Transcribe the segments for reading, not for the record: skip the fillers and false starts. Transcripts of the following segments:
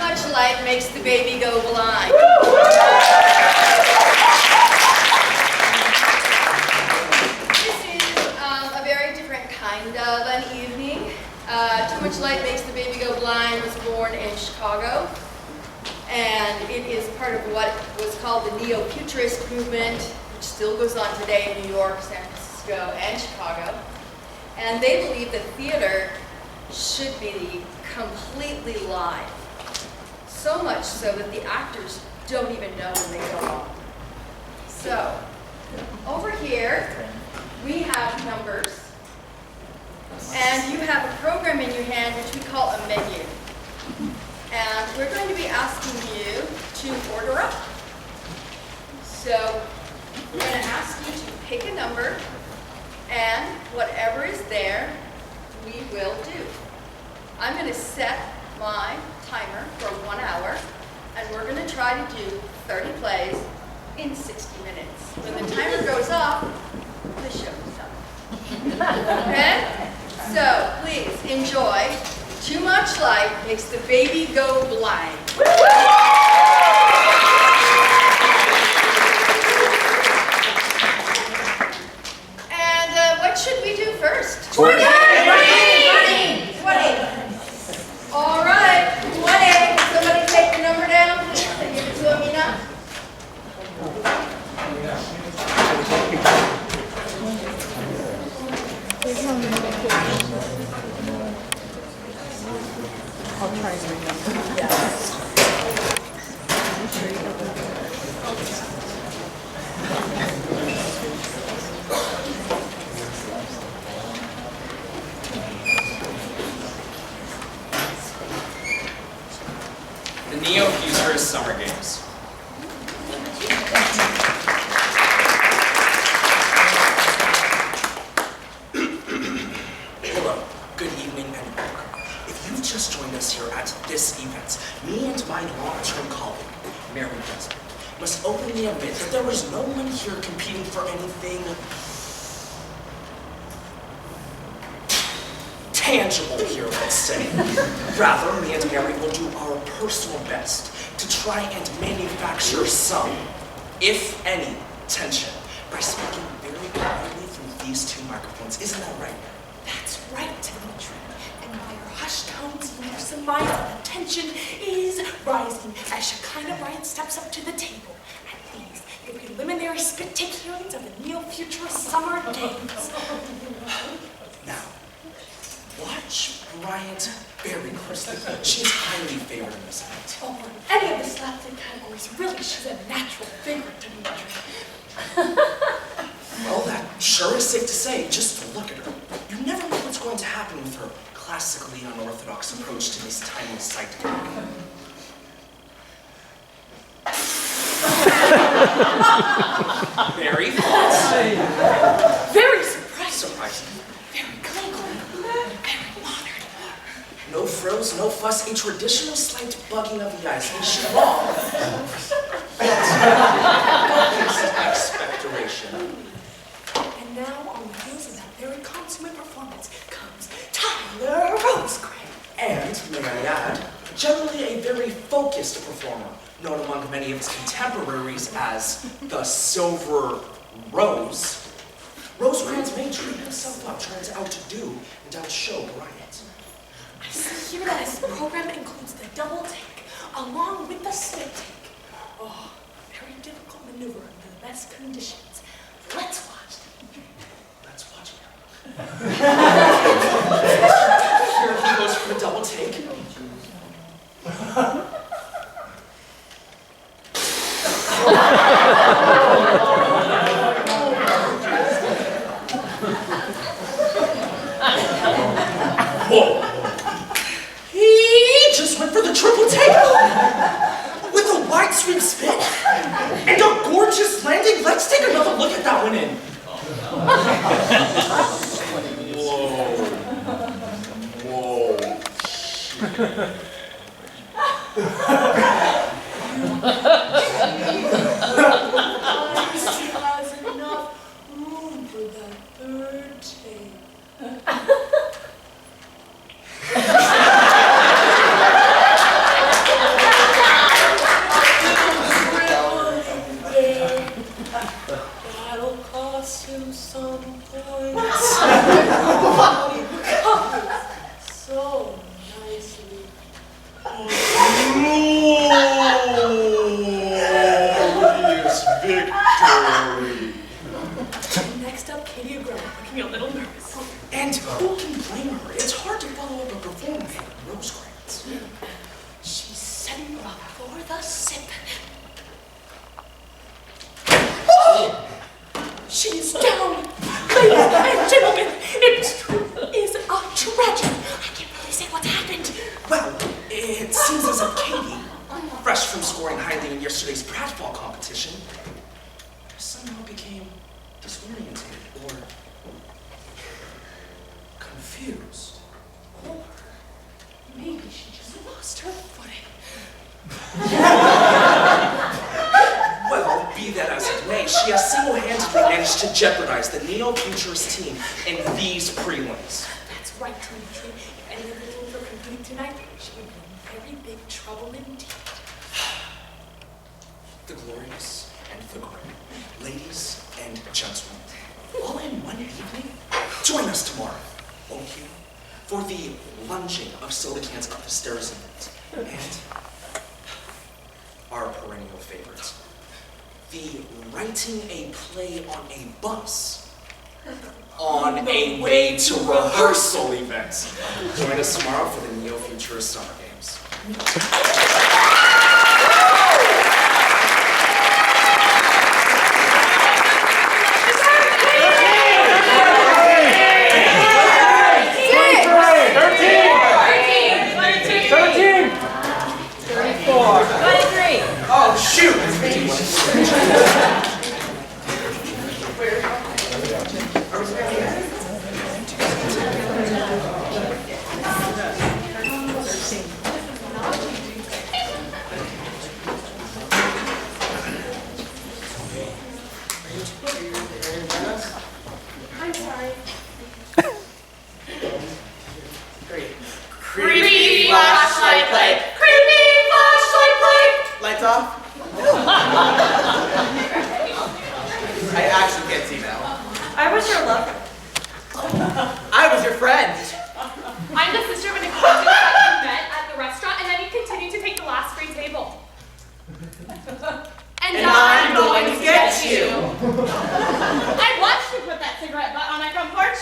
much light makes the baby go blind. This is a very different kind of an evening. Too Much Light Makes the Baby Go Blind was born in Chicago, and it is part of what was called the neo-futurist movement, which still goes on today in New York, San Francisco, and Chicago. And they believe that theater should be completely live. So much so that the actors don't even know when they go on. So, over here, we have numbers. And you have a program in your hand which we call a menu. And we're going to be asking you to order up. So, we're going to ask you to pick a number, and whatever is there, we will do. I'm going to set my timer for 1 hour, and we're going to try to do 30 plays in 60 minutes. When the timer goes off, the show is done. Okay? So, please enjoy Too Much Light Makes the Baby Go Blind. And what should we do first? 20. 20. All right, 20. Somebody take the number down, please, and give it to Amina. I'll try and remember. Yes. The Neo-Futurist Summer Games. Hello, good evening, and welcome. If you've just joined us here at this event, me and my long-term colleague, Mary Desmond, must openly admit that there is no one here competing for anything tangible here, let's say. Rather, me and Mary will do our personal best to try and manufacture some, if any, tension by speaking very quietly through these two microphones. Isn't that right? That's right, Dimitri. And by your hushed tones, you surmise that the tension is rising as Shekinah Bryant steps up to the table at these, the preliminary spectaculars of the Neo-Futurist Summer Games. Now, watch Bryant very closely. She is highly favored in this event. Oh, in any of the slapstick categories, really, she's a natural favorite, Dimitri. Well, that sure is safe to say. Just look at her. You never know what's going to happen with her classically unorthodox approach to this timeless sight. Mary, thoughts? Very surprising. Surprising. Very clinical. Very modern. No frills, no fuss, a traditional slight bugging of the eyes. And she long. Expectoration. And now, on the heels of that very consummate performance, comes Tyler Rosecrans. And, may I add, generally a very focused performer, known among many of his contemporaries as the Silver Rose. Rosecrans may trip himself up trying to outdo and outshow Bryant. I see here that his program includes the double take, along with the split take. Oh, very difficult maneuver under the best conditions. Let's watch. Let's watch him. Here he goes for the double take. Whoa! He just went for the triple take with a wide sweep spin and a gorgeous landing. Let's take another look at that one in. She has enough room for the third take. yesterday's pratfall competition somehow became disoriented or confused. Or maybe she just lost her footing. Well, be that as it may, she has single-handedly managed to jeopardize the neo-futurist team in these prelims. That's right, Dimitri. If any of the teams were competing tonight, she would be in very big trouble indeed. The glorious and the great, ladies and gentlemen, all in one evening? Join us tomorrow, won't you? For the lunging of soda cans up the stairs event. And our perennial favorite, the writing a play on a bus on a way to rehearsal event. Join us tomorrow for the Neo-Futurist Summer Games. Oh, shoot! I'm sorry. Creepy flashlight play! Creepy flashlight play! Lights off? I actually can't see now. I was your lover. I was your friend. I'm the sister of an acquaintance that you met at the restaurant, and then you continued to take the last free table. And I'm going to get you. I watched you put that cigarette butt on my front porch.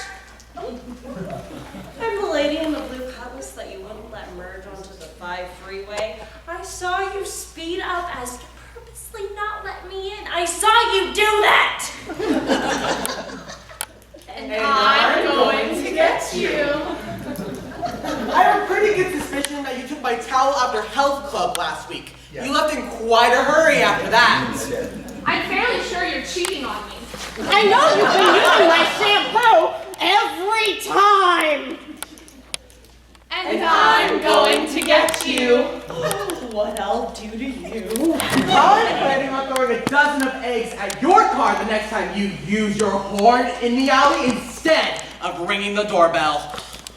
I'm the lady in the blue cutlass that you wouldn't let merge onto the 5 freeway. I saw you speed up as to purposely not let me in. I saw you do that! And I'm going to get you. I have a pretty good suspicion that you took my towel after health club last week. You left in quite a hurry after that. I'm fairly sure you're cheating on me. I know you've been using my shampoo every time! And I'm going to get you. What I'll do to you. I'm planning on throwing a dozen of eggs at your car the next time you use your horn in the alley instead of ringing the doorbell.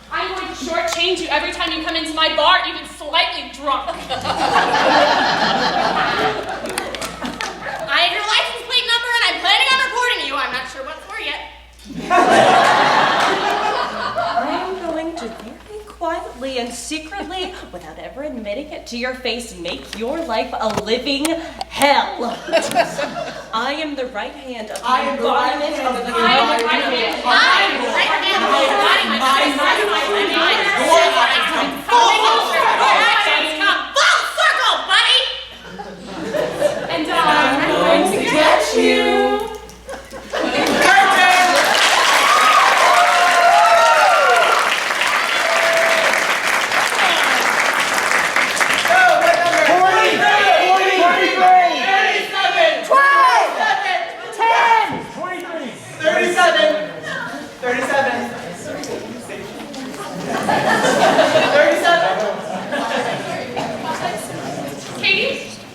I'm going to shortchange you every time you come into my bar, even slightly drunk. I have your license plate number and I'm planning on reporting you. I'm not sure what for yet. I'm going to very quietly and secretly, without ever admitting it to your face, make your life a living hell. I am the right hand of the embodiment of the Full circle, buddy! And I'm going to get you.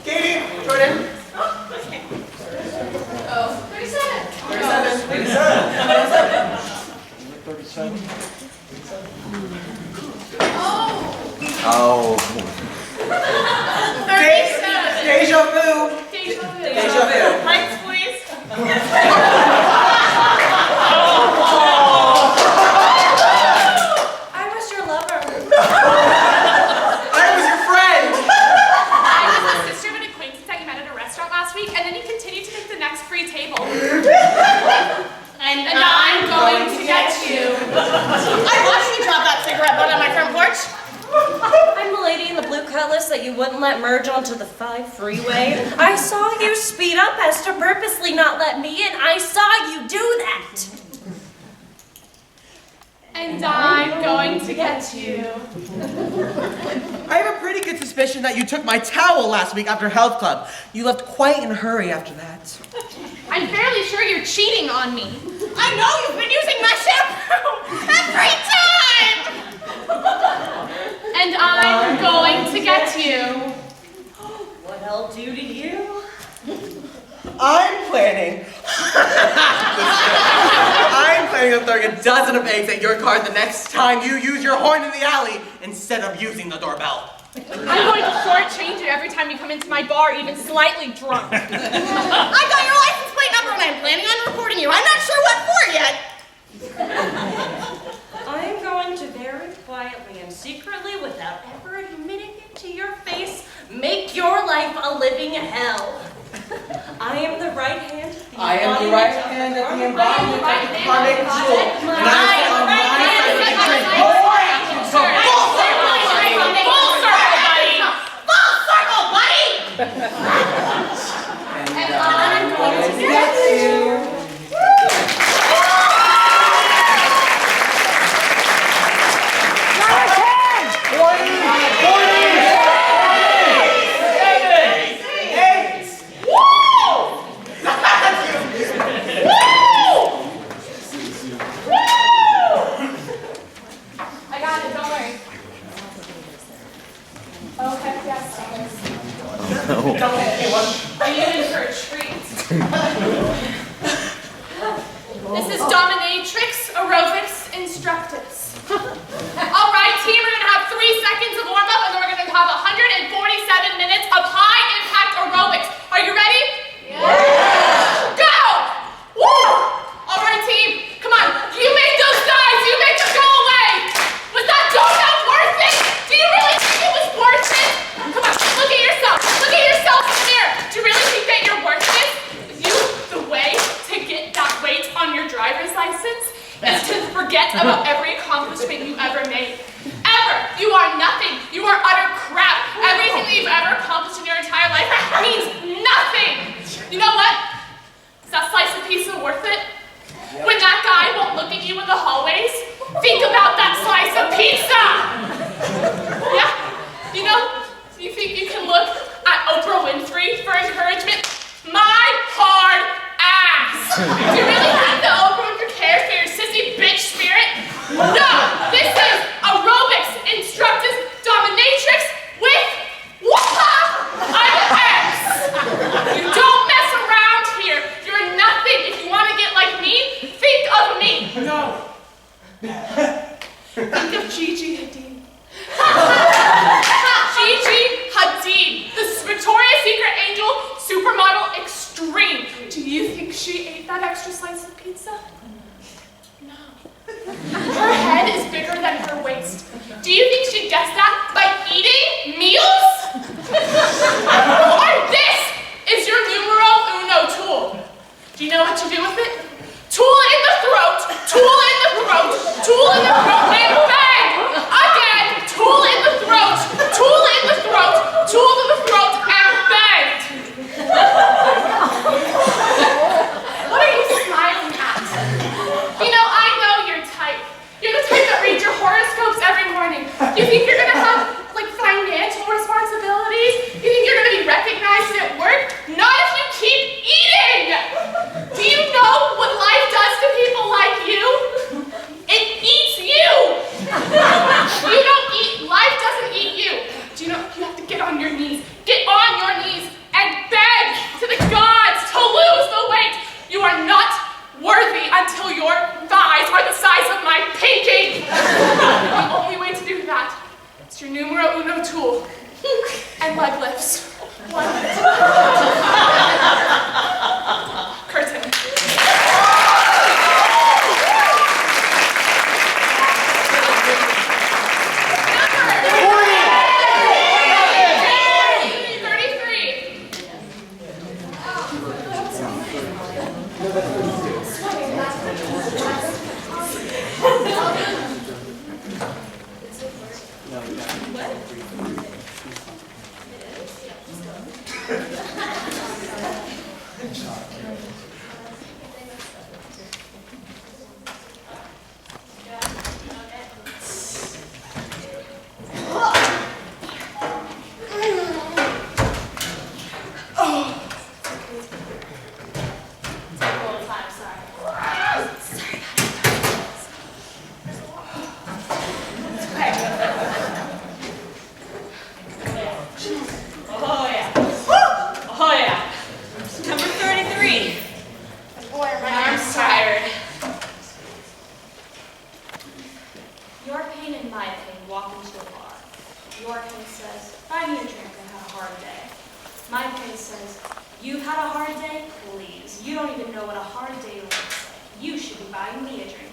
Katie, Jordan. Oh, 37. 37. Oh. 37. Deja vu. Deja vu. Deja vu. Lights, please. I was your lover. I was your friend. I was the sister of an acquaintance that you met at a restaurant last week, and then you continued to take the next free table. And I'm going to get you. I watched you drop that cigarette butt on my front porch. I'm the lady in the blue cutlass that you wouldn't let merge onto the 5 freeway. I saw you speed up as to purposely not let me in. I saw you do that. And I'm going to get you. I have a pretty good suspicion that you took my towel last week after health club. You left quite in a hurry after that. I'm fairly sure you're cheating on me. I know you've been using my shampoo every time! And I'm going to get you. What I'll do to you? I'm planning on throwing a dozen of eggs at your car the next time you use your horn in the alley instead of using the doorbell. I'm going to shortchange you every time you come into my bar, even slightly drunk. I got your license plate number and I'm planning on reporting you. I'm not sure what for yet. I'm going to very quietly and secretly, without ever admitting it to your face, make your life a living hell. I am the right hand. I am the right hand of the embodiment of the incarnate jewel. And I am on my side of the drink. More action, so full circle, buddy! And I'm going to get you. I got it, don't worry. Oh, heck yes, are you in for a treat? This is dominatrix aerobics instructors. All right, team, we're gonna have 3 seconds of warm up and then we're gonna have 147 minutes of high impact aerobics. Are you ready? Yeah. Go! Woo! All right, team, come on. You make those guys, you make them go away. Was that donut worth it? Do you really think it was worth it? Come on, look at yourself. Look at yourself in the mirror. Do you really think that you're worth it? The way to get that weight on your driver's license is to forget about every accomplishment you ever made. Ever. You are nothing. You are utter crap. Everything that you've ever accomplished in your entire life means nothing. You know what? Is that slice of pizza worth it? When that guy won't look at you in the hallways, think about that slice of pizza. Yeah? You know, you think you can look at Oprah Winfrey for encouragement? My hard ass. Do you really think that Oprah Winfrey cares for your sissy bitch spirit? No! This is aerobics instructors dominatrix with IX. You don't mess around here. You're nothing. If you want to get like me, think of me. No. Think of Gigi Hadid. Gigi Hadid, the Victoria's Secret Angel supermodel extreme. Do you think she ate that extra slice of pizza? No. Her head is bigger than her waist. Do you think she gets that by eating meals? Or this is your numero uno tool. Do you know what you do with it? Tool in the throat, tool in the throat, tool in the throat, and bang! Again, tool in the throat, tool in the throat, tool in the throat, and bang! What are you smiling at? You know, I know your type. You're the type that reads your horoscopes every morning. You think you're gonna have, like, financial responsibilities? You think you're gonna be recognized at work? Not if you keep eating! Do you know what life does to people like you? It eats you! You don't eat, life doesn't eat you. Do you know, you have to get on your knees. Get on your knees and beg to the gods to lose the weight. You are not worthy until your thighs are the size of my pinky. The only way to do that is your numero uno tool and leg lifts. One. Curtain. pain and my pain walk into a bar. Your pain says, buy me a drink, I've had a hard day. My pain says, you've had a hard day? Please, you don't even know what a hard day looks like. You should be buying me a drink.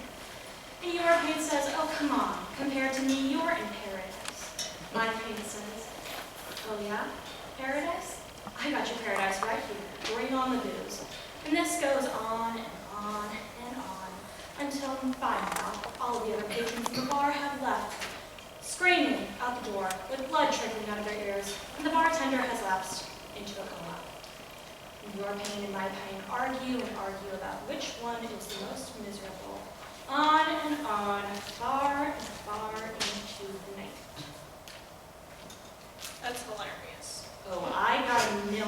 And your pain says, oh, come on, compared to me, you're in paradise. My pain says, oh yeah, paradise? I got your paradise right here. Bring on the booze. And this goes on and on and on until by now, all the other patrons in the bar have left, screaming out the door with blood trickling out of their ears, and the bartender has lapsed into a coma. And your pain and my pain argue and argue about which one is the most miserable. On and on, far and far into the night. That's hilarious. Oh, I got a million.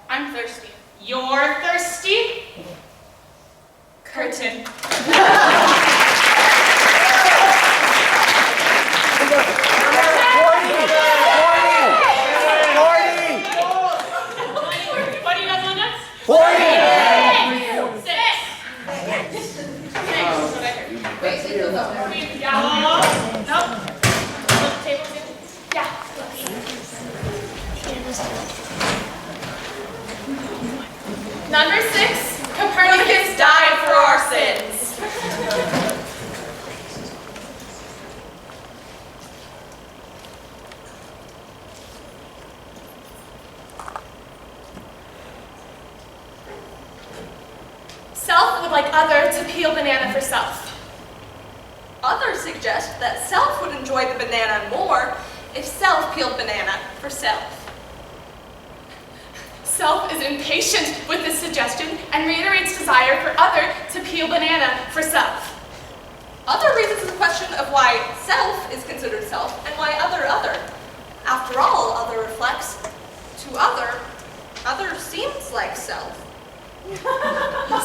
I'm thirsty. You're thirsty? Curtain. What do you guys want next? 40! Six. Yeah. Nope. Table two. Yeah. Number 6. Copernicus died for our sins. Self would like other to peel banana for self. Others suggest that self would enjoy the banana more if self peeled banana for self. Self is impatient with this suggestion and reiterates desire for other to peel banana for self. Other raises the question of why self is considered self and why other. After all, other reflects to other seems like self.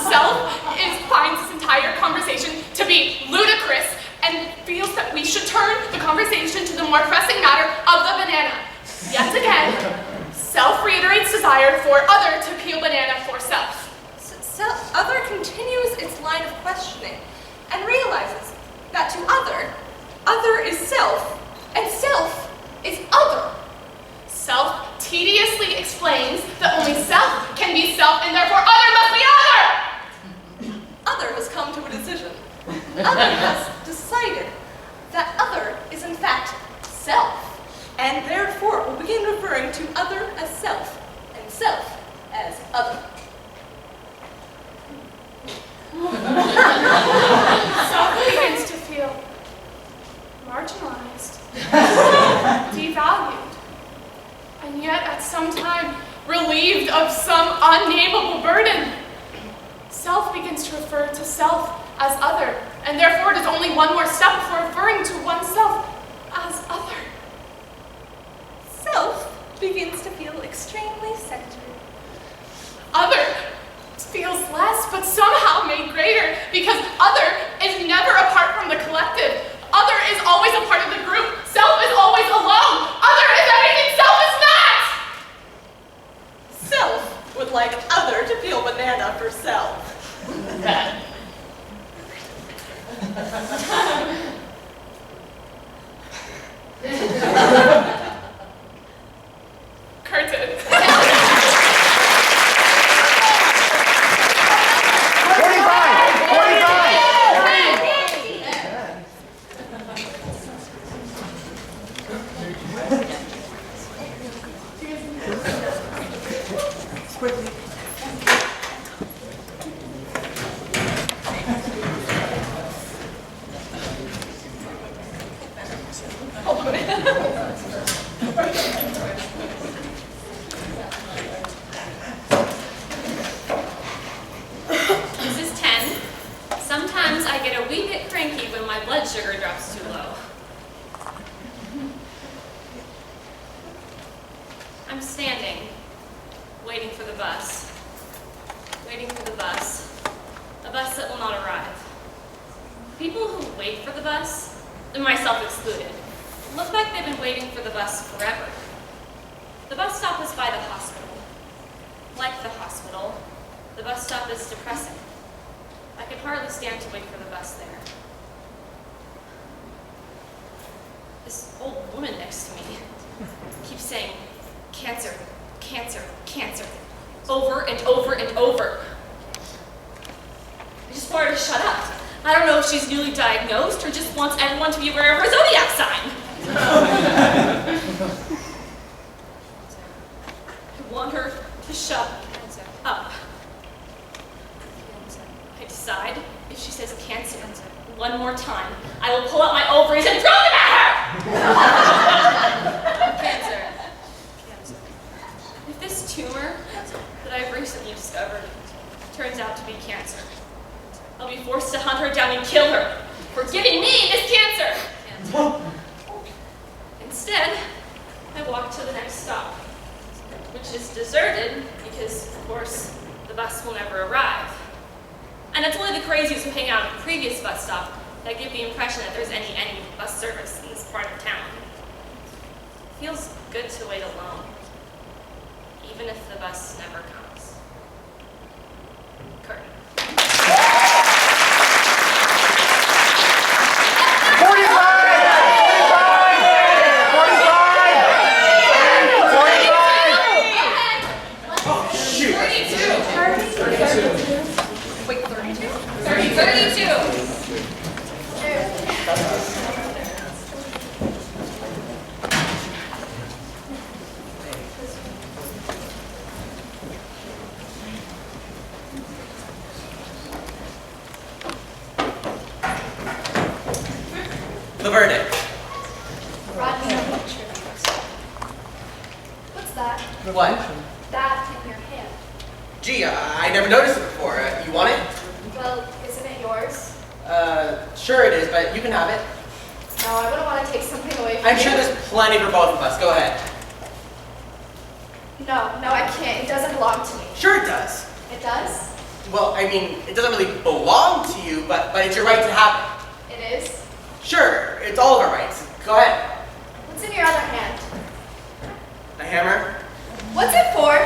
Self finds this entire conversation to be ludicrous and feels that we should turn the conversation to the more pressing matter of the banana. Yet again, self reiterates desire for other to peel banana for self. Other continues its line of questioning and realizes that to other is self, and self is other. Self tediously explains that only self can be self and therefore other must be other. Other has come to a decision. Other has decided that other is in fact self, and therefore will begin referring to other as self, and self as other. Self begins to feel marginalized, devalued, and yet at some time relieved of some unnameable burden. Self begins to refer to self as other, and therefore it is only one more step before referring to oneself as other. Self begins to feel extremely centered. Other feels less, but somehow made greater, because other is never apart from the collective. Other is always a part of the group. Self is always alone. Other is everything self is not. Self would like other to peel banana for self. Curtain. 45! This is 10. Sometimes I get a wee bit cranky when my blood sugar drops too low. I'm standing, waiting for the bus. Waiting for the bus. A bus that will not arrive. People who wait for the bus, and myself excluded, look like they've been waiting for the bus forever. The bus stop is by the hospital. Like the hospital, the bus stop is depressing. hardly stand to wait for the bus there. This old woman next to me keeps saying, cancer, cancer, cancer, over and over and over. I just want her to shut up. I don't know if she's newly diagnosed or just wants everyone to be aware of her zodiac sign. I want her to shut up. I decide if she says cancer one more time, I will pull out my ovaries and throw them at her! Cancer. If this tumor that I've recently discovered turns out to be cancer, I'll be forced to hunt her down and kill her for giving me this cancer. Instead, I walk to the next stop, which is deserted because, of course, the bus will never arrive. And it's only the crazies who hang out at the previous bus stop that give the impression that there's any bus service in this part of town. It feels good to wait alone, even if the bus never comes. Curtain. 32. The verdict. Rodney, what's that? What? That in your hand. Gee, I never noticed it before. You want it? Well, isn't it yours? Sure it is, but you can have it. No, I wouldn't want to take something away from I'm you. sure there's plenty for both of us. Go ahead. No, I can't. It doesn't belong to me. Sure it does. It does? Well, I mean, it doesn't really belong to you, but it's your right to have It is? it. Sure, it's all of our rights. Go ahead. What's in your other hand? A hammer? What's it for?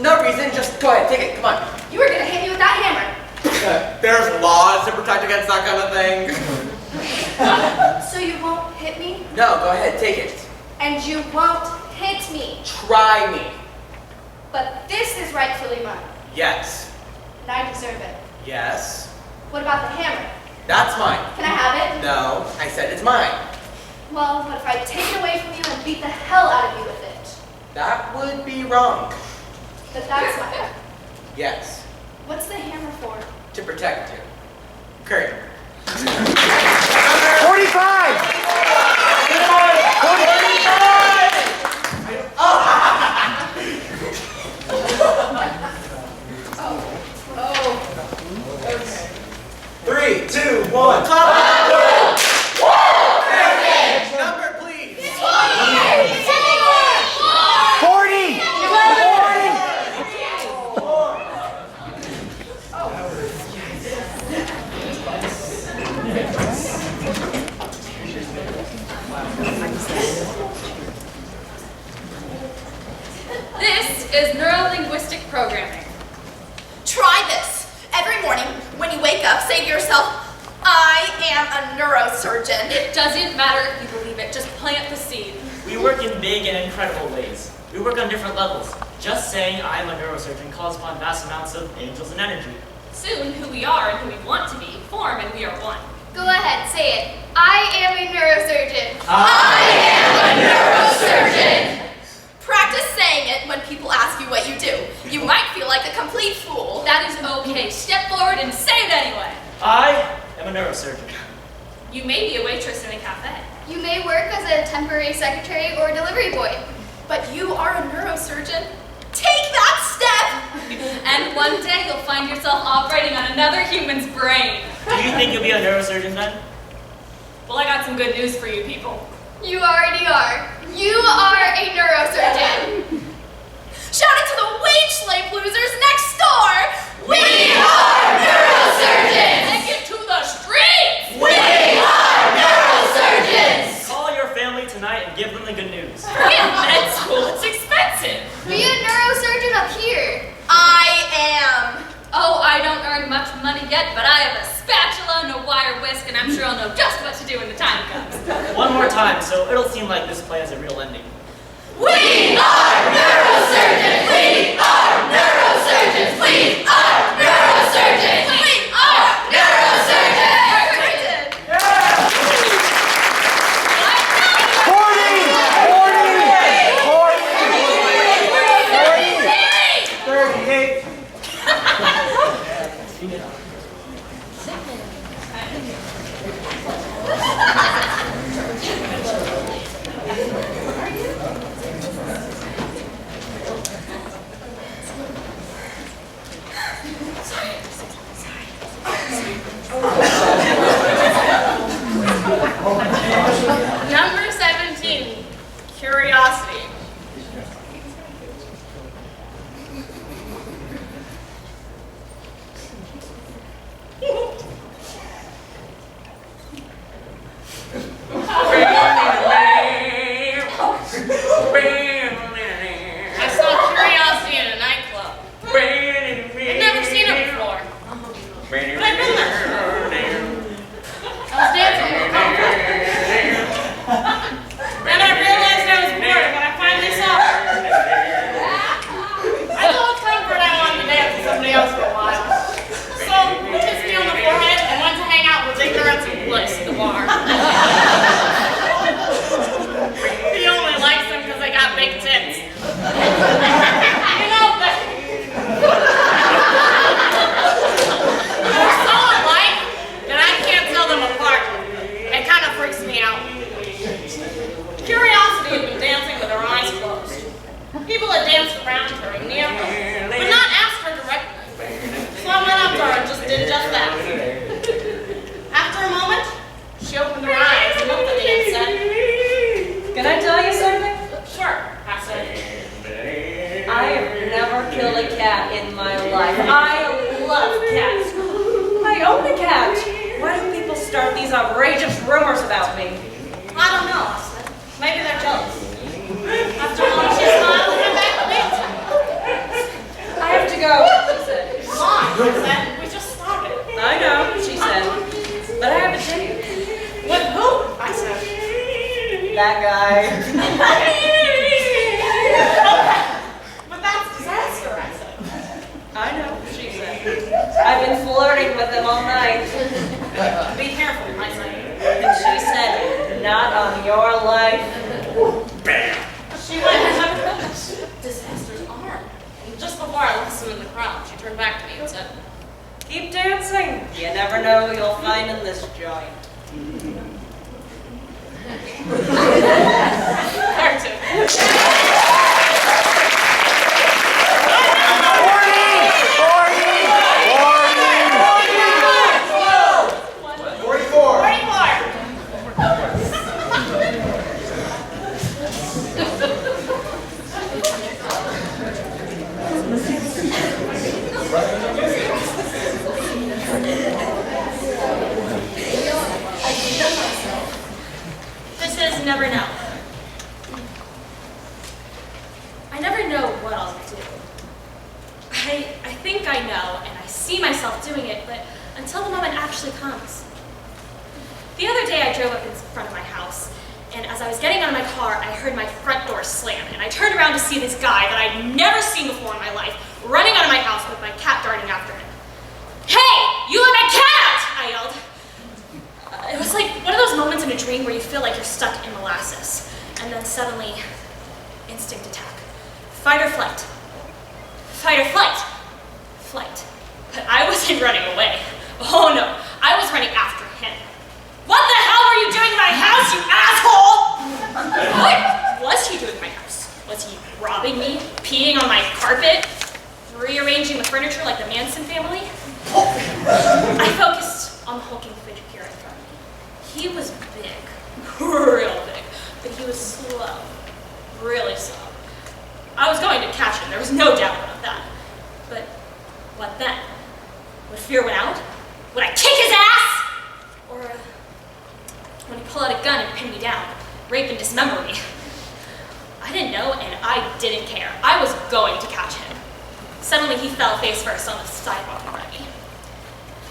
No reason, just go ahead, take it, come on. You were gonna hit me with that hammer. There's laws to protect against that kind of thing. So you won't hit me? No, go ahead, take it. And you won't hit me. Try me. But this is rightfully mine. Yes. And I deserve it. Yes. What about the hammer? That's mine. Can I have it? No, I said it's mine. Well, what if I take it away from you and beat the hell out of you with it? That would be wrong. But that's mine. Yes. What's the hammer for? To protect you. Curtain. 45! 3, 2, 1. Number, please. 40! This is neuro-linguistic programming. Try this. Every morning, when you wake up, say to yourself, I am a neurosurgeon. It doesn't matter if you believe it, just plant the seed. We work in big and incredible ways. We work on different levels. Just saying I'm a neurosurgeon calls upon vast amounts of angels and energy. Soon, who we are and who we want to be form and we are one. Go ahead, say it. I am a neurosurgeon. I am a neurosurgeon. Practice saying it when people ask you what you do. You might feel like a complete fool. That is okay. Step forward and say it anyway. I am a neurosurgeon. You may be a waitress in a cafe. You may work as a temporary secretary or delivery boy. But you are a neurosurgeon. Take that step! And one day you'll find yourself operating on another human's brain. Do you think you'll be a neurosurgeon then? Well, I got some good news for you people. You already are. You are a neurosurgeon. Shout it to the wage slave losers next door! We are neurosurgeons! Take it to the streets! We are neurosurgeons! Call your family tonight and give them the good news. In med school, it's expensive. Be a neurosurgeon up here. I am. Oh, I don't earn much money yet, but I have a spatula and a wire whisk, and I'm sure I'll know just what to do when the time comes. One more time, so it'll seem like this play has a real ending. We are neurosurgeons! We are neurosurgeons! We are neurosurgeons! We are neurosurgeons! 38. Number 17, curiosity. I saw curiosity in a nightclub. I'd never seen it before. But I've been there. I was dancing with a couple. And I realized I was bored when I finally saw her. I told Comfort I wanted to dance with somebody else for a while. So we kissed me on the forehead and went to hang out with ignorance and bliss at the bar. He only likes them because they got big tits. You know, but they're so alike that I can't tell them apart. It kind of freaks me out. Curiosity had been dancing with her eyes closed. People had danced around her and near her, but not asked her directly. So I went up to her and just did just that. After a moment, she opened her eyes and looked at me and said, Can I tell you something? "Sure," I said. I have never killed a cat in my life. I love cats. I own a cat. Why do people start these outrageous rumors about me? I don't know, I said. Maybe they're jealous. After a moment, she smiled and went back to dancing. I have to go, she said. Why? I said. We just started. I know, she said. But I have a date. With who? I said. That guy. But that's disaster, I said. I know, she said. I've been flirting with him all night. Be careful, I said. And she said, not on your life. She went and hugged disaster's arm. And just before I lost him in the crowd, she turned back to me and said, Keep dancing. You never know who you'll find in this joint. Cartoon. I think I know, and I see myself doing it, but until the moment actually comes. The other day I drove up in front of my house, and as I was getting out of my car, I heard my front door slam, and I turned around to see this guy that I'd never seen before in my life, running out of my house with my cat darting after him. "Hey, you let my cat out!" I yelled. It was like one of those moments in a dream where you feel like you're stuck in molasses, and then suddenly, instinct attack. Fight or flight. Fight or flight. Flight. But I wasn't running away. Oh no, I was running after him. "What the hell were you doing in my house, you asshole?" What was he doing in my house? Was he robbing me? Peeing on my carpet? Rearranging the furniture like the Manson family? I focused on the hulking figure in front of me. He was big, real big, but he was slow, really slow. I was going to catch him, there was no doubt about that. But what then? Would fear win out? Would I kick his ass? Or would he pull out a gun and pin me down, rape and dismember me? I didn't know, and I didn't care. I was going to catch him. Suddenly he fell face first on the sidewalk in front of me.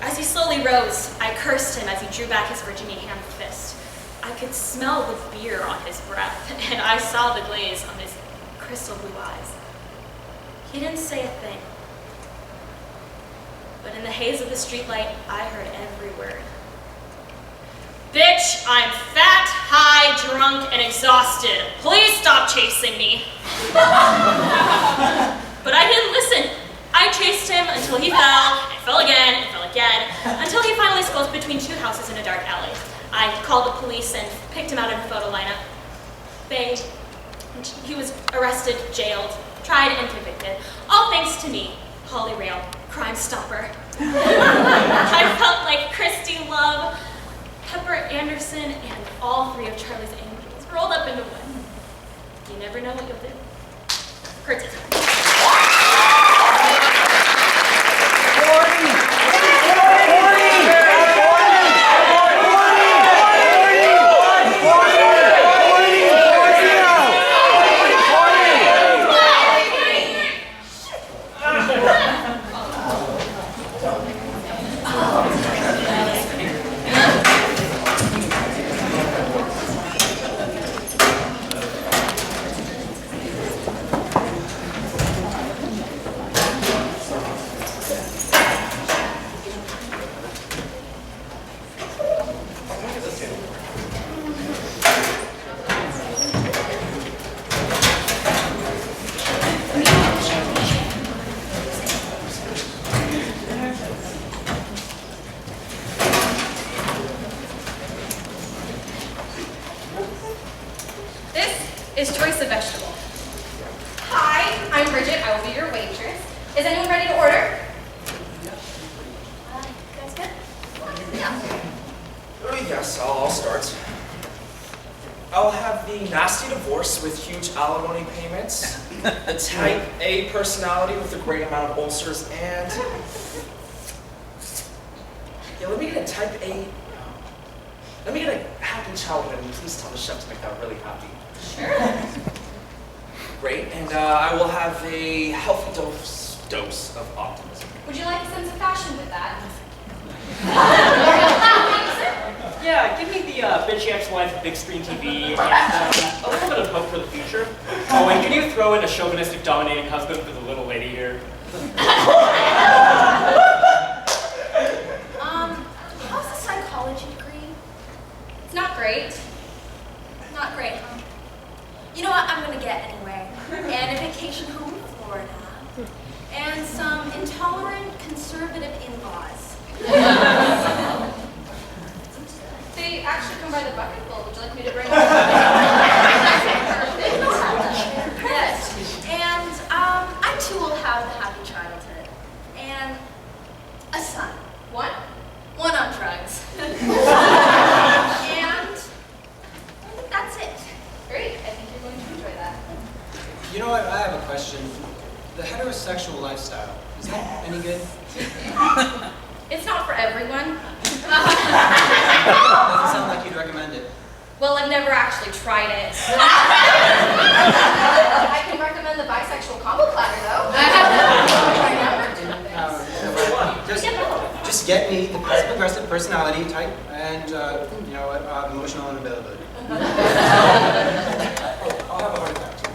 As he slowly rose, I cursed him as he drew back his Virginia hand fist. I could smell the beer on his breath, and I saw the glaze on his crystal blue eyes. He didn't say a thing. But in the haze of the streetlight, I heard every word. Bitch, I'm fat, high, drunk, and exhausted. Please stop chasing me. But I didn't listen. I chased him until he fell, and fell again, and fell again, until he finally squelched between two houses in a dark alley. I called the police and picked him out in a photo lineup. He was arrested, jailed, tried, and convicted. All thanks to me, Holly Rail, Crime Stopper. I felt like Christy Love, Pepper Anderson, and all three of Charlie's Angels rolled up into one. You never know what you'll do. Curtain. Is choice of vegetable. Hi, I'm Bridget. I will be your waitress. Is anyone ready to order? You guys good? Yeah. Yes, I'll start. I'll have the nasty divorce with huge alimony payments, the type A personality with a great amount of ulcers, and yeah, let me get a type A. Let me get a happy childhood, and please tell the chef to make that really happy. Sure. Great, and I will have a healthy dose of optimism. Would you like a sense of fashion with that? Yeah, give me the bitchy ex-wife with big screen TV and a little bit of hope for the future. Oh, and can you throw in a chauvinistic dominating husband for the little lady here? How's the psychology degree? It's not great. Not great, huh? You know what I'm gonna get anyway? And a vacation home in Florida. And some intolerant conservative in-laws. They actually come by the bucketful. Would you like me to bring them? Yes. And I too will have the happy childhood. And a son. One? One on drugs. And that's it. Great. I think you're going to enjoy that. You know what? I have a question. The heterosexual lifestyle, is that any good? It's not for everyone. Doesn't sound like you'd recommend it. Well, I've never actually tried it. I can recommend the bisexual combo platter, though. Just get me the passive-aggressive personality type and, you know, emotional unavailability. I'll have a heart attack, too.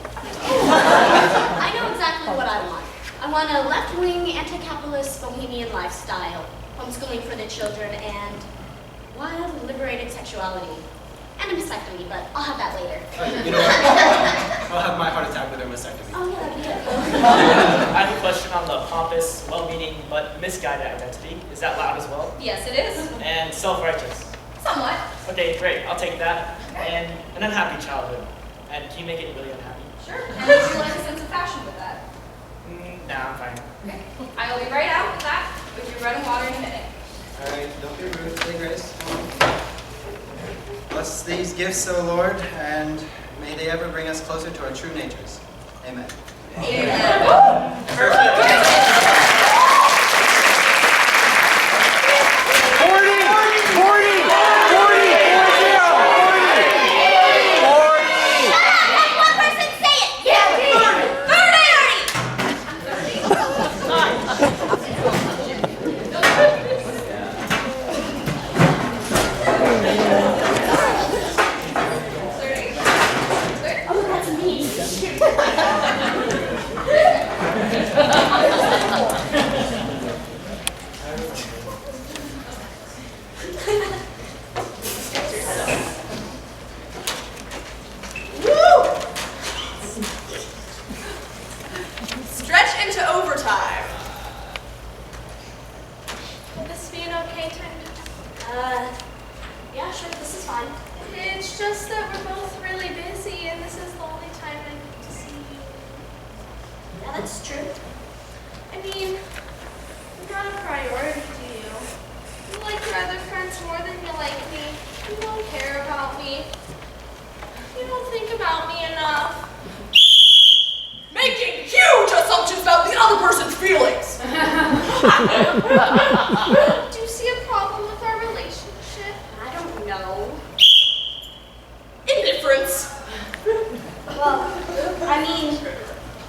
I know exactly what I want. I want a left-wing, anti-capitalist, bohemian lifestyle, homeschooling for the children, and wild, liberated sexuality. And a mastectomy, but I'll have that later. You know what? I'll have my heart attack with a mastectomy. Oh, yeah, that'd be good. I have a question on the pompous, well-meaning, but misguided identity. Is that loud as well? Yes, it is. And self-righteous. Somewhat. Okay, great. I'll take that. And an unhappy childhood. And can you make it really unhappy? Sure. And would you like a sense of fashion with that? Nah, I'm fine. Okay. I will be right out with that, with your bread and water in a minute. All right, don't be rude, say grace. Bless these gifts, O Lord, and may they ever bring us closer to our true natures. Amen. Amen. Perfect. 40. Woo! Stretch into overtime. Will this be an okay time to Yeah, sure, this is fine. It's just that we're both really busy and this is the only time I get to see you. Yeah, that's true. I mean, you're not a priority to you. You like your other friends more than you like me. You don't care about me. You don't think about me enough. Making huge assumptions about the other person's feelings. Do you see a problem with our relationship? I don't know. Indifference. Well, I mean,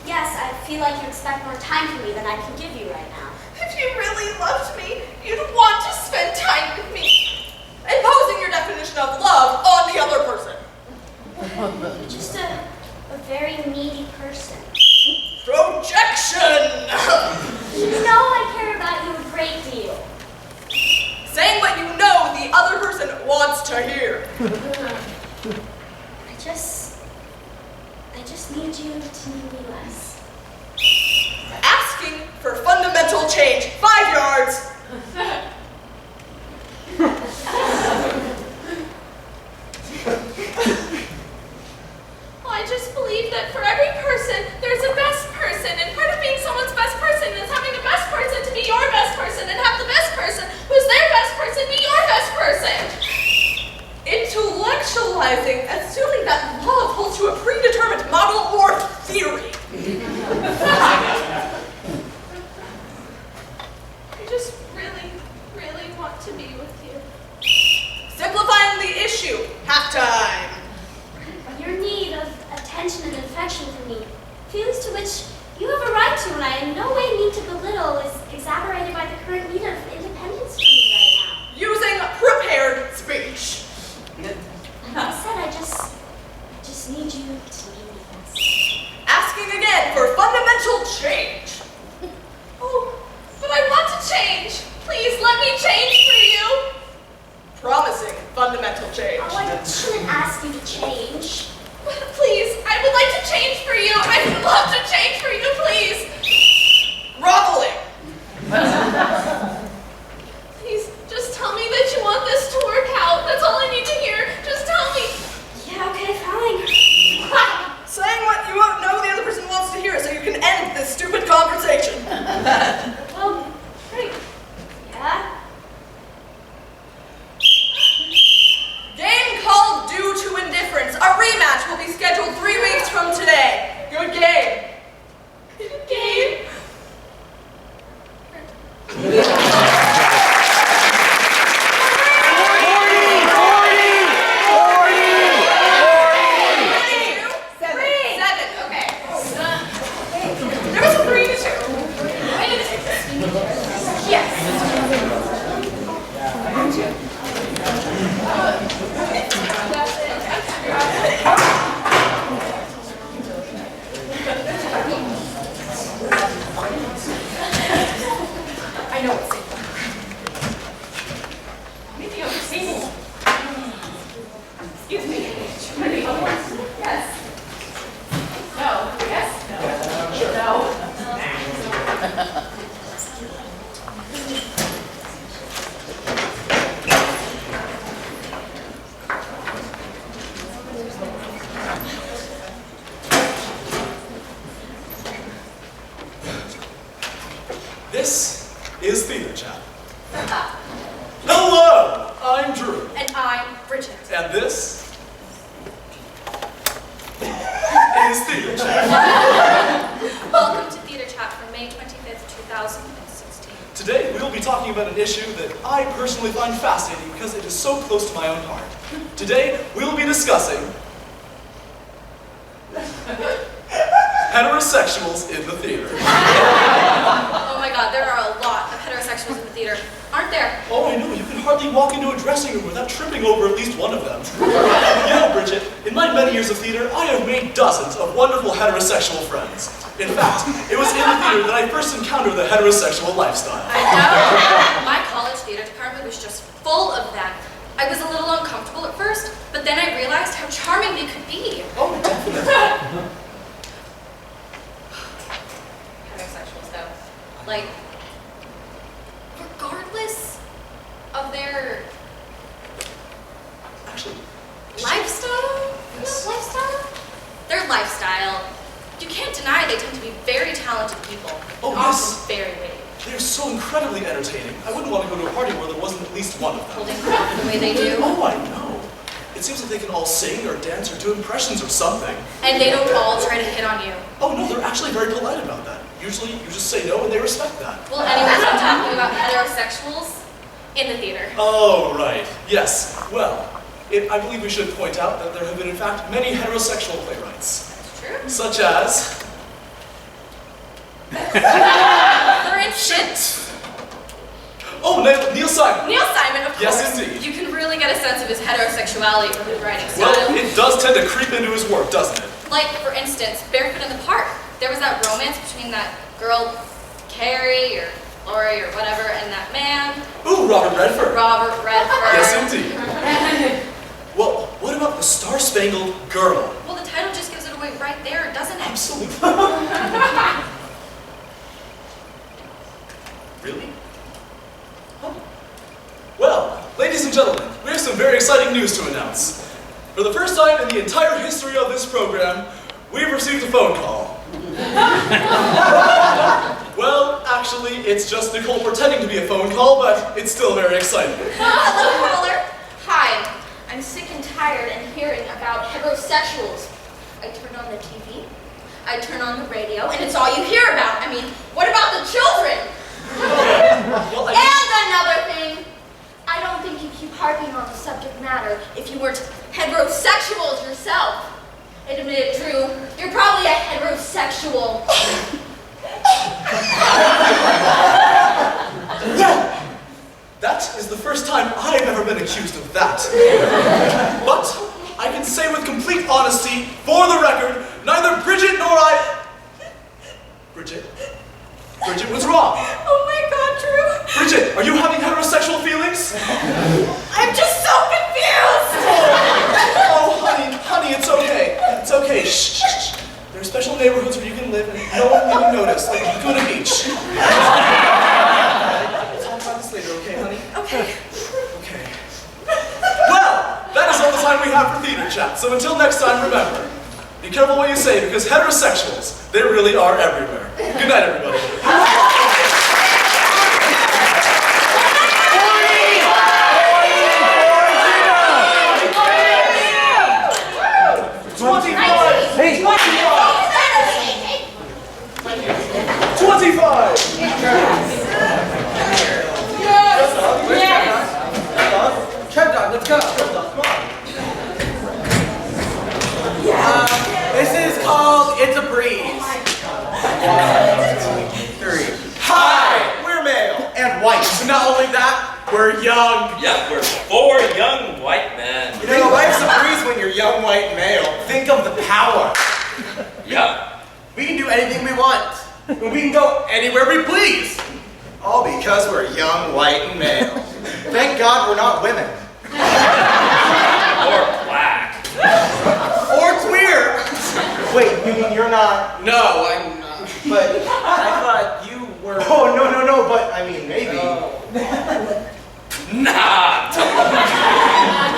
yes, I feel like you expect more time from me than I can give you right now. If you really loved me, you'd want to spend time with me. Imposing your definition of love on the other person. You're just a very needy person. Projection! You know I care about you a great deal. Saying what you know the other person wants to hear. I just need you to need me less. Asking for fundamental change. 5 yards. I just believe that for every person, there's a best person, and part of being someone's best person is having the best person to be your best person, and have the best person who's their best person be your best person. Intellectualizing, assuming that love holds to a predetermined model or theory. I just really, really want to be with you. Simplifying the issue. Halftime. Your need of attention and affection from me, feelings to which you have a right to and I in no way need to belittle, is exacerbated by the current need of independence from me right now. Using prepared speech. Like I said, I just need you to need me less. Asking again for fundamental change. Oh, but I want to change. Please let me change for you. Promising fundamental change. Oh, I shouldn't ask you to change. Please, I would like to change for you. I would love to change for you, please. Groveling. Please, just tell me that you want this to work out. That's all I need to hear. Just tell me. Yeah, okay, fine. Saying what you won't know the other person wants to hear so you can end this stupid conversation. Well, great. Yeah? Game called due to indifference. A rematch will be scheduled 3 weeks from today. Good game. Good game. I know it's safe. Maybe I'm single. Excuse me. Yes. No. Yes. No. No. This is Theater Chat. Hello, I'm Drew. And I'm Bridget. And this is Theater Chat. Welcome to Theater Chat for May 25th, 2016. Today we will be talking about an issue that I personally find fascinating because it is so close to my own heart. Today we will be discussing heterosexuals in the theater. Oh my god, there are a lot of heterosexuals in the theater, aren't there? Oh, I know, you can hardly walk into a dressing room without tripping over at least one of them. You know, Bridget, in my many years of theater, I have made dozens of wonderful heterosexual friends. In fact, it was in the theater that I first encountered the heterosexual lifestyle. I know. My college theater department was just full of that I was a little uncomfortable at first, but then I realized how charming they could be. Oh, definitely. Heterosexuals, though. Like, regardless of their Actually, lifestyle? Yes. No, lifestyle? Their lifestyle. You can't deny they tend to be very talented people. Oh, and yes. often very witty. they're so incredibly entertaining. I wouldn't want to go to a party where there wasn't at least one of them. Holding crap the way they do. Oh, I know. It seems like they can all sing or dance or do impressions or something. And they don't all try to hit on you. Oh, no, they're actually very polite about that. Usually, you just say no and they respect that. Well, anyways, I'm talking about heterosexuals in the theater. Oh, right. Yes. Well, I believe we should point out that there have been, in fact, many heterosexual playwrights. That's true. Such as... For instance, Oh, Neil Simon. Neil Simon, of course. Yes, indeed. You can really get a sense of his heterosexuality from his writing style. Well, it does tend to creep into his work, doesn't it? Like, for instance, Barefoot in the Park. There was that romance between that girl, Carrie, or Lori, or whatever, and that man. Ooh, Robert Redford. Robert Redford. Yes, indeed. Well, what about the Star-Spangled Girl? Well, the title just gives it away right there, doesn't it? Absolutely. Really? Huh. Well, ladies and gentlemen, we have some very exciting news to announce. For the first time in the entire history of this program, we've received a phone call. Well, actually, it's just Nicole pretending to be a phone call, but it's still very exciting. Hello, caller. Hi. I'm sick and tired and hearing about heterosexuals. I turn on the TV, I turn on the radio, and it's all you hear about. I mean, what about the children? Well, And another thing, I don't think you keep harping on the subject matter if you weren't heterosexuals yourself. Admit it, Drew, you're probably a heterosexual. That is the first time I've ever been accused of that. But I can say with complete honesty, for the record, neither Bridget nor I... Bridget was wrong. Oh my God, Drew. Bridget, are you having heterosexual feelings? I'm just so confused. Oh, honey, it's okay. It's okay. Shh, shh, shh. There are special neighborhoods where you can live and no one will even notice, like Laguna Beach. Talk about this later, okay, honey? Okay. Okay. Well, that is all the time we have for theater chat. So until next time, remember, be careful what you say because heterosexuals, they really are everywhere. Good night, everybody. 25! Tread dog, let's go. This is called It's a Breeze. 1, 2, 3. Hi! We're male. And white. Not only that, we're young. Yep, we're 4 young white men. You know, life's a breeze when you're young, white, male. Think of the power. Yep. We can do anything we want. And we can go anywhere we please. All because we're young, white, and male. Thank God we're not women. Or black. Or queer. Wait, you mean you're not? No, I'm not. But I thought you were. Oh, no, but I mean, maybe. Nah.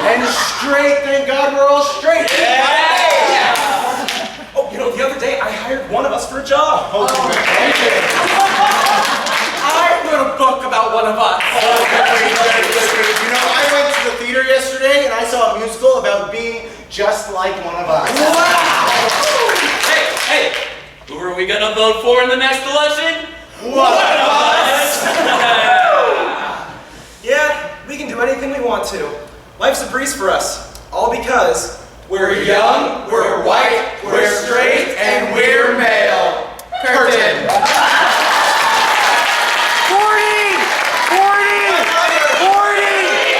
And straight, thank God we're all straight. Yeah. Oh, you know, the other day I hired one of us for a job. Oh, thank you. I wrote a book about one of us. You know, I went to the theater yesterday and I saw a musical about being just like one of us. Wow! Hey, who are we gonna vote for in the next election? One of us! Yeah, we can do anything we want to. Life's a breeze for us. All because We're young, we're white, we're straight, and we're male. Curtain. 40! 40! 40!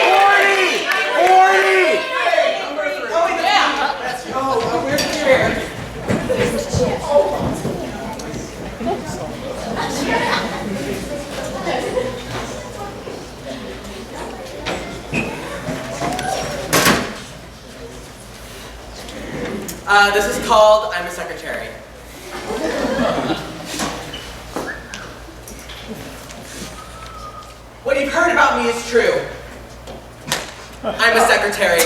40! 40! Oh, yeah! Let's go. We're here. This is called I'm a Secretary. What you've heard about me is true. I'm a secretary.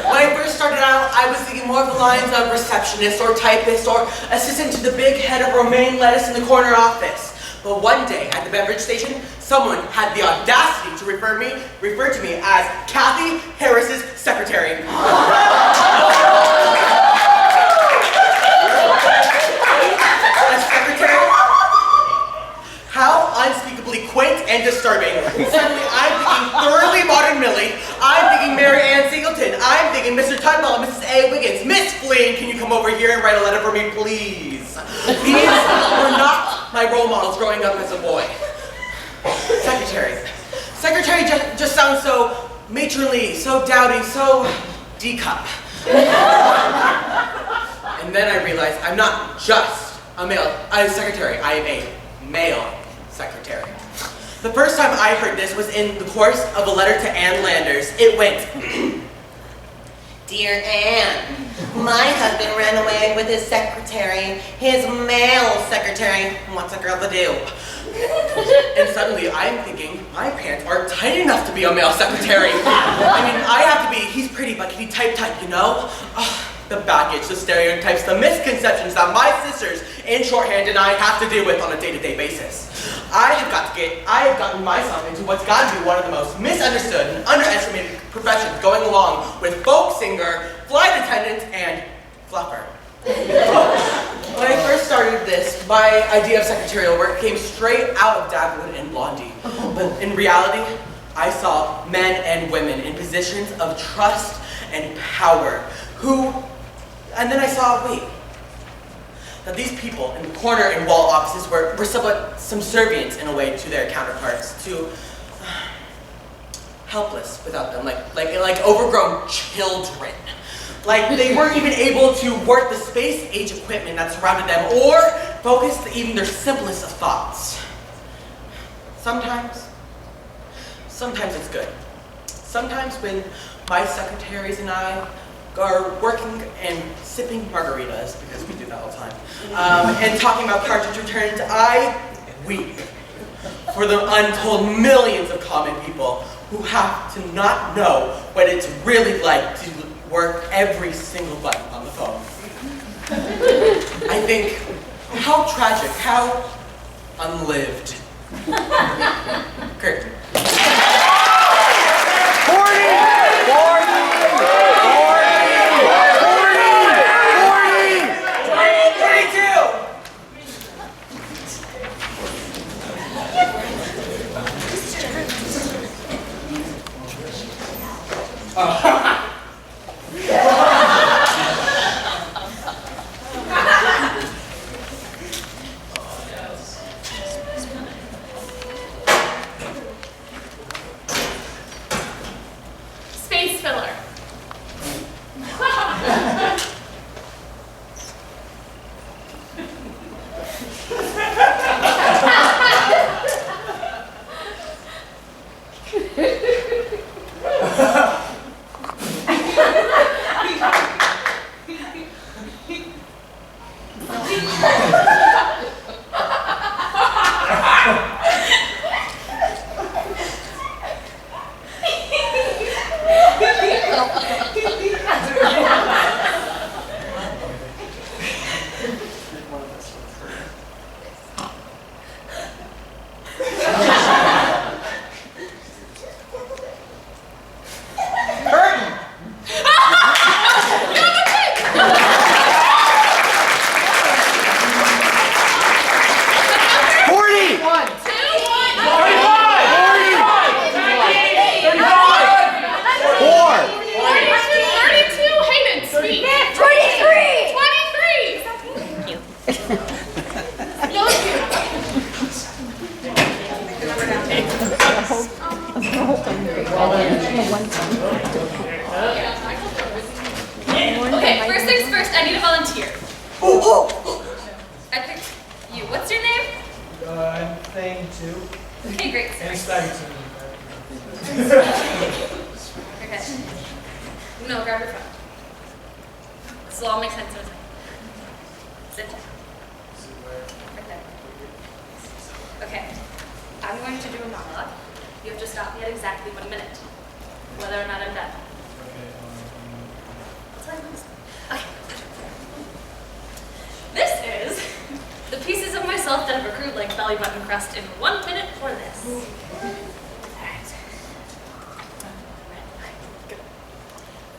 When I first started out, I was thinking more of the lines of receptionist or typist or assistant to the big head of romaine lettuce in the corner office. But one day at the beverage station, someone had the audacity to refer to me as Kathy Harris's secretary. A secretary? How unspeakably quaint and disturbing. Suddenly, I'm thinking thoroughly modern Millie. I'm thinking Mary Ann Singleton. I'm thinking Mr. Tudwell and Mrs. A. Wiggins. Miss Flynn, can you come over here and write a letter for me, please? These were not my role models growing up as a boy. Secretary. Secretary just sounds so matronly, so dowdy, so D-cup. And then I realized I'm not just a secretary. I am a male secretary. The first time I heard this was in the course of a letter to Ann Landers. It went, Dear Ann, my husband ran away with his secretary, his male secretary. What's a girl to do? And suddenly I'm thinking, my pants are tight enough to be a male secretary. I mean, I have to be, he's pretty, but can he type, you know? The baggage, the stereotypes, the misconceptions that my sisters in shorthand and I have to deal with on a day-to-day basis. I have gotten myself into what's got to be one of the most misunderstood and underestimated professions going along with folk singer, flight attendant, and fluffer. When I first started this, my idea of secretarial work came straight out of Dagwood and Blondie. But in reality, I saw men and women in positions of trust and power and then I saw, that these people in the corner and wall offices were somewhat subservient in a way to their counterparts, to helpless without them, like overgrown children. Like they weren't even able to work the space-age equipment that surrounded them or focus even their simplest of thoughts. Sometimes it's good. Sometimes when my secretaries and I are working and sipping margaritas, because we do that all the time, and talking about cartridge returns, I weep for the untold millions of common people who have to not know what it's really like to work every single button on the phone. I think, how tragic, how unlived. Curtain. This will all make sense in a second. Sit down. Right there. Okay. I'm going to do a monologue. You have to stop me at exactly 1 minute, whether or not I'm done. Okay. This is the pieces of myself that have accrued like belly button crust in 1 minute for this. Alright.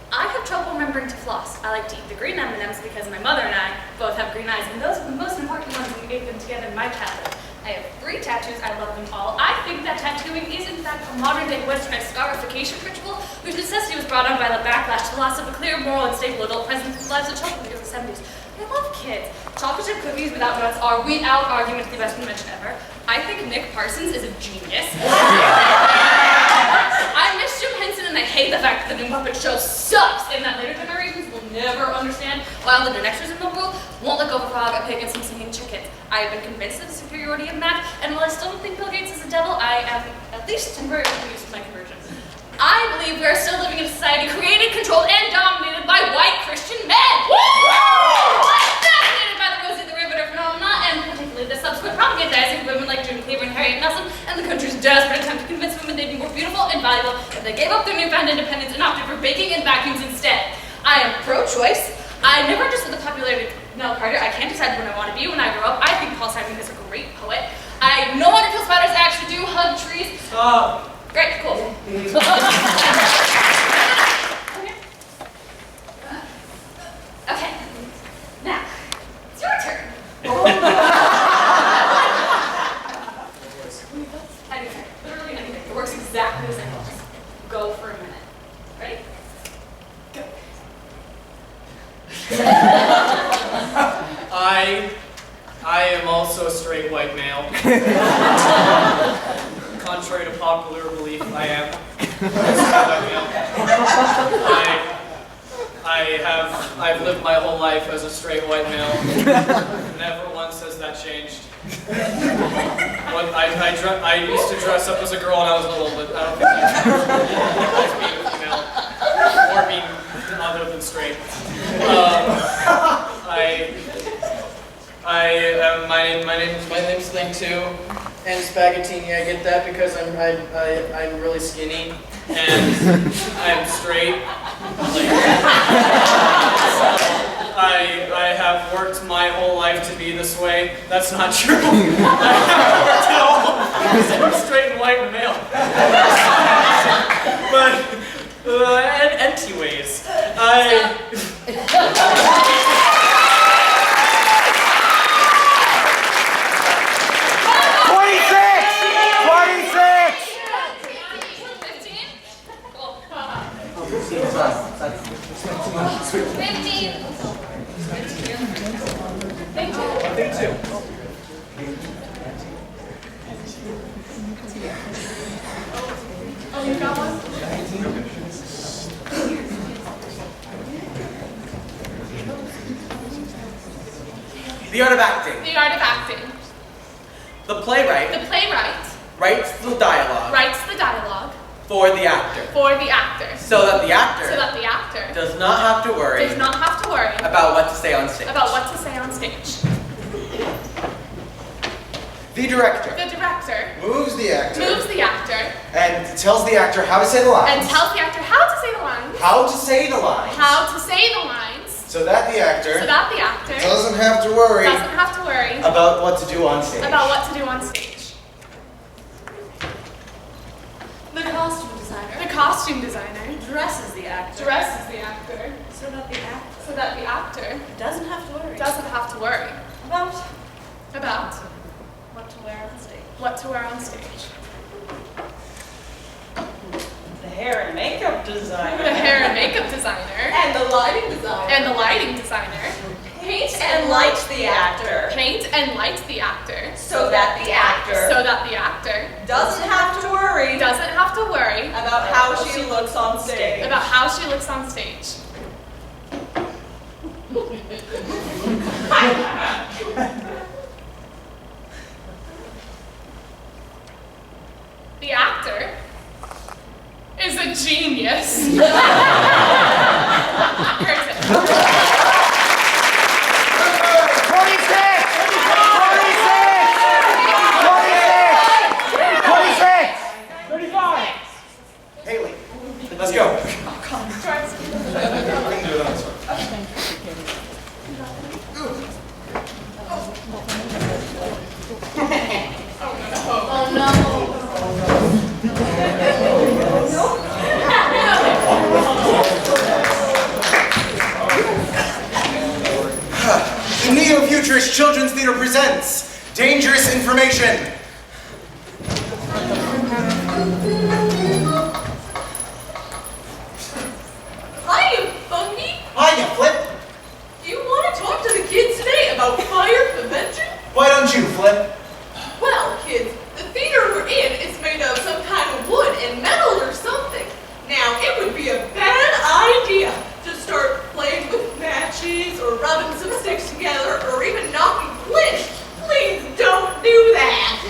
I have trouble remembering to floss. I like to eat the green M&Ms because my mother and I both have green eyes, and those are the most important ones, and we ate them together in my childhood. I have 3 tattoos. I love them all. I think that tattooing is, in fact, a modern-day westernized scarification ritual whose necessity was brought on by the backlash to the loss of a clear, moral, and stable adult presence in the lives of children in the early 70s. I love kids. Chocolate chip cookies without nuts are, without argument, the best invention ever. I think Nick Parsons is a genius. I miss Jim Henson, and I hate the fact that the new Muppet Show sucks, and that later generations will never understand why all the new extras in the world won't let go of a frog, a pig, and some singing chickens. I have been convinced of the superiority of math, and while I still don't think Bill Gates is a devil, I am at least temporarily confused with my conversion. I believe we are still living in a society created, controlled, and dominated by white Christian men. I'm fascinated by the Rosie the Riveter phenomena, and particularly the subsequent propagandizing of women like June Cleaver and Harriet Nelson, and the country's desperate attempt to convince women they'd be more beautiful and valuable if they gave up their newfound independence and opted for baking and vacuums instead. I am pro-choice. I never understood the popularity of Mel Carter. I can't decide what I want to be when I grow up. I think Paul Simon is a great poet. I no longer kill spiders. I actually do hug trees. Great, cool. Okay, now, it's your turn. Anything, literally anything. It works exactly the same. Just go for a minute. Ready? Go. I am also a straight white male. Contrary to popular belief, I am a straight white male. I've lived my whole life as a straight white male. Never once has that changed. I used to dress up as a girl when I was little, but I don't think that's being a female or being other than straight. My name's Thing 2, and spaghettini. I get that because I'm really skinny and I'm straight. I have worked my whole life to be this way. That's not true. I haven't worked at all because I'm straight and white and male. But anyways, Oh, you got one? The art of acting. The art of acting. The playwright. The playwright writes the dialogue. writes the dialogue For the actor. for the actor. So that the actor. So that the actor Does not have to worry. does not have to worry About what to say on stage. about what to say on stage. The director The director moves the actor moves the actor and tells the actor how to say the lines. and tells the actor how to say the lines. How to say the lines. How to say the lines. So that the actor So that the actor doesn't have to worry doesn't have to worry about what to do on stage. about what to do on stage. The costume designer The costume designer dresses the actor dresses the actor so that the actor so that the actor doesn't have to worry doesn't have to worry about about what to wear on stage. what to wear on stage. The hair and makeup designer. The hair and makeup designer. And the lighting designer. And the lighting designer. Paint and light the actor. Paint and light the actor. So that the actor So that the actor doesn't have to worry doesn't have to worry about how she looks on stage. about how she looks on stage. The actor is a genius. Curtain. Let's go. Oh, come on. Try it. We can do it on this one. Oh no. The Neo-Futurist Children's Theater presents Dangerous Information. Hi, Bunky. Hiya, Flip. Do you want to talk to the kids today about fire prevention? Why don't you, Flip? Well, kids, the theater we're in is made of some kind of wood and metal or something. Now, it would be a bad idea to start playing with matches or rubbing some sticks together or even knocking flint. Please don't do that.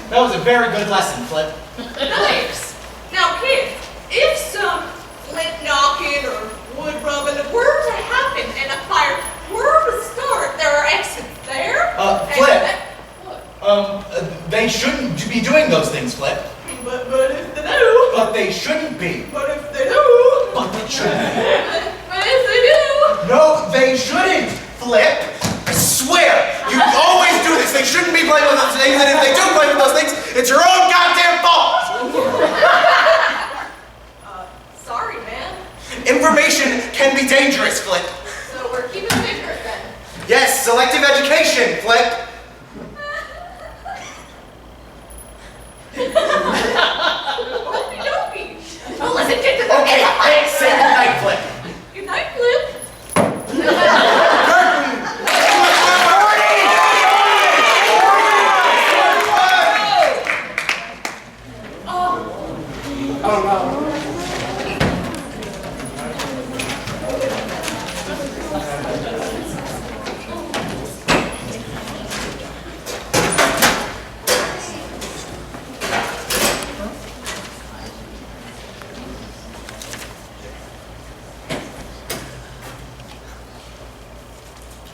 That was a very good lesson, Flip. Thanks. Now, kids, if some flint knocking or wood rubbing were to happen and a fire were to start, there are exits there. Flip. They shouldn't be doing those things, Flip. But if they do. But they shouldn't be. But if they do. But they shouldn't be. But if they do. No, they shouldn't, Flip. I swear, you always do this. They shouldn't be playing with those things, and if they do play with those things, it's your own goddamn fault. Sorry, man. Information can be dangerous, Flip. So we're keeping secret then. Yes, selective education, Flip. Okie dokie. Well, let's get to the Okay, hey, say goodnight, Flip. Good night, Flip. Oh no.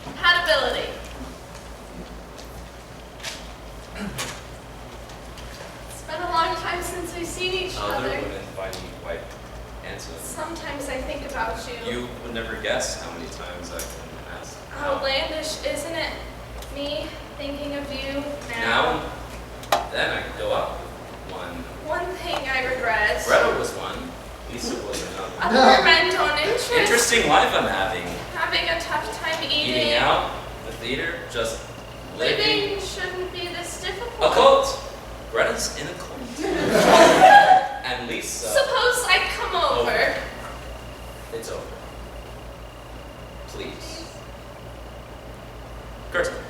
Compatibility. It's been a long time since we've seen each Other other. women find you quite handsome. Sometimes I think about you. You would never guess how many times I've been asked. Outlandish, isn't it? Me thinking of you Now, then I could go out with one. One thing I regret. Greta was one. Lisa was another. Other men don't interest. Interesting life I'm having. Having a tough time eating. Eating out, the theater, just Living shouldn't be this difficult. A cult. Greta's in a cult. And Lisa. Suppose I come over. It's over. Please. Curtain.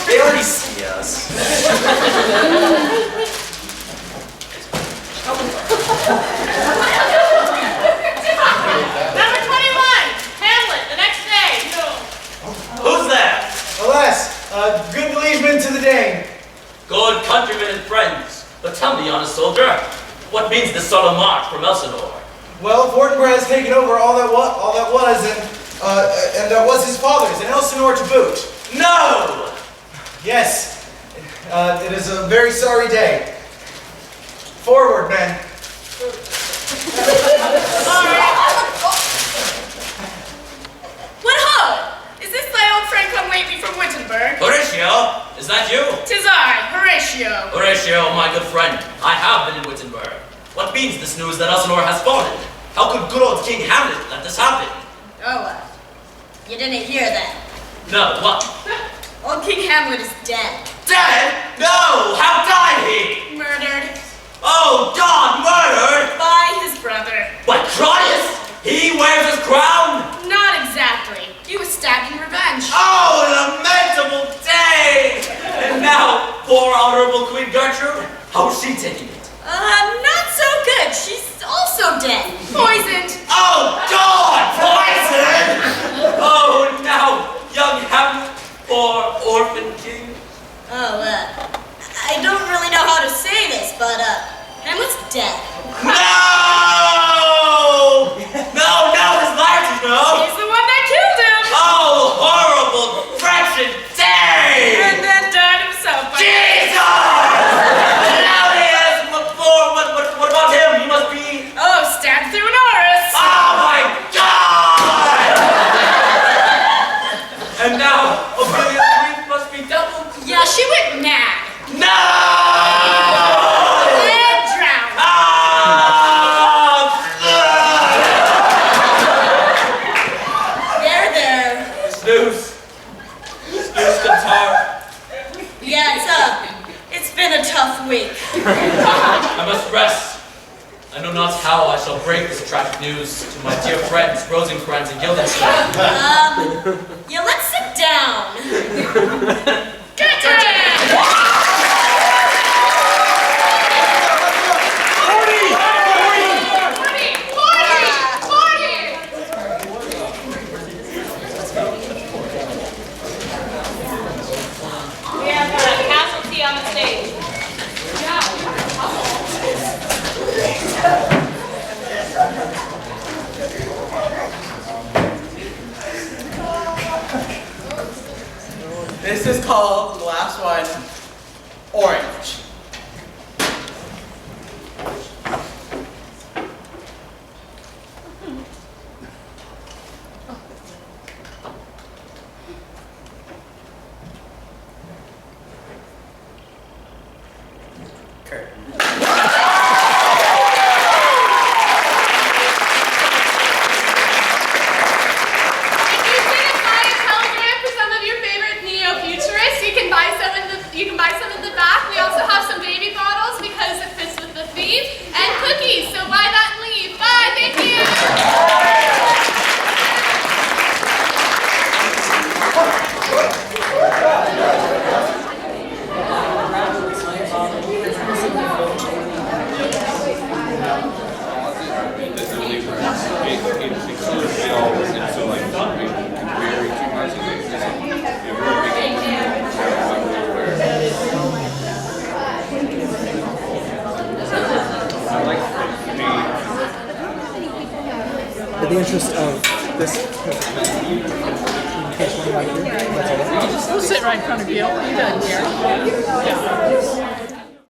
They already see us. Number 21, Hamlet, the next day. Who's that? Alas, good liegeman to the Dane. Good countrymen and friends. But tell me, honest soldier, what means this solemn march from Elsinore? Well, Fortinbras has taken over all that was, and that was his father's, and Elsinore to boot. No! Yes, it is a very sorry day. Forward, men. What ho! Is this thy old friend come lately from Wittenberg? Horatio, is that you? 'Tis I, Horatio. Horatio, my good friend, I have been in Wittenberg. What means this news that Elsinore has fallen? How could good old King Hamlet let this happen? Oh, You didn't hear that. No, what? Old King Hamlet is dead. Dead? No! How died he? Murdered. Oh, God, murdered? By his brother. By Claudius? He wears his crown? Not exactly. He was stabbed in revenge. Oh, lamentable day! And now, poor honorable Queen Gertrude, how's she taking it? Not so good. She's also dead. Poisoned. Oh, God, poison! Oh, now, young Hamlet, poor orphan king. Oh, I don't really know how to say this, but, Hamlet's dead. No! No, his life is no! He's the one that killed him. Oh, horrible, wretched day! And then died himself. Jesus! Now he is, what about him? He must be... Oh, stabbed through an Oris. Oh my God! And now, Ophelia's grief must be doubled. Yeah, she went mad. No! And drowned. There. Snooze guitar. Yeah, it's been a tough week. I must rest. I know not how I shall break this tragic news to my dear friends Rosencrantz and Guildenstern. Yeah, let's sit down. Get it! We have a casualty on the stage. This is called, the last one, orange. You can buy some in the back. We also have some baby bottles because it fits with the theme, and cookies. So buy that and leave. Bye. Thank In the interest of this communication right here, that's all right. We'll sit right in front of you. You done here.